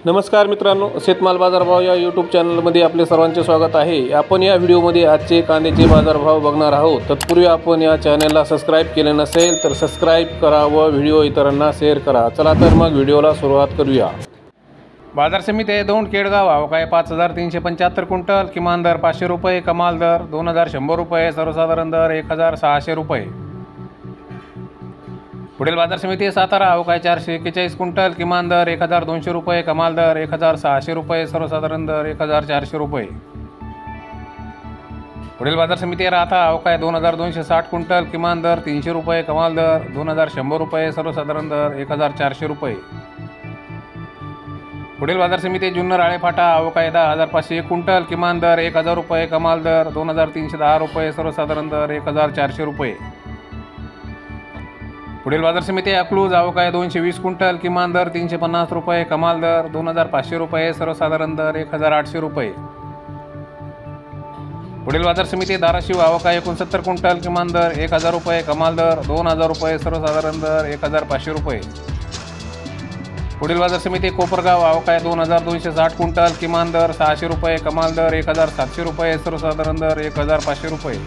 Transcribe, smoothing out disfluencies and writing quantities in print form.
नमस्कार मित्रांनो, शेतमाल बाजारभाव या यूट्यूब चॅनलमध्ये आपले सर्वांचे स्वागत आहे। आपण या व्हिडिओमध्ये आजचे कांद्याचे बाजारभाव बघणार आहोत। तत्पूर्वी आपण या चॅनलला सबस्क्राइब केले नसेल तर सबस्क्राइब करा व व्हिडिओ इतरांना शेअर करा। चला तर मग व्हिडिओला सुरुवात करूया। बाजार समिती दौंड केडगाव आवक 5375 क्विंटल, किमान दर 500 रुपये, कमाल दर 2100 रुपये, सर्वसाधारण दर 1600 रुपये। पुढील बाजार समिती सातारा आवक 441 क्विंटल, किमान दर 1200 रुपये, कमाल दर 1600 रुपये, सर्वसाधारण दर 1400 रुपये। पुढील बाजार समिती राहता आवक 2260 क्विंटल, किमान दर 300 रुपये, कमाल दर 2100 रुपये, सर्वसाधारण दर 1400 रुपये। पुढील बाजार समिती जुन्नर आळेफाटा आवक 10501 क्विंटल, किमान दर 1000 रुपये, कमाल दर 2310 रुपये, सर्वसाधारण दर 1400 रुपये। पुढील बाजार समिती अकलूज आवक 220 क्विंटल, किमान दर 350 रुपये, कमाल दर 2500 रुपये, सर्वसाधारण दर 1800 रुपये। पुढील बाजार समिती धाराशिव आवक 69 क्विंटल, किमान दर 1000 रुपये, कमाल दर 2000 रुपये, सर्वसाधारण दर 1500 रुपये। पुढील बाजार समिती कोपरगाव आवक 2260 क्विंटल, किमान दर 600 रुपये, कमाल दर 1700 रुपये, सर्वसाधारण दर 1500 रुपये।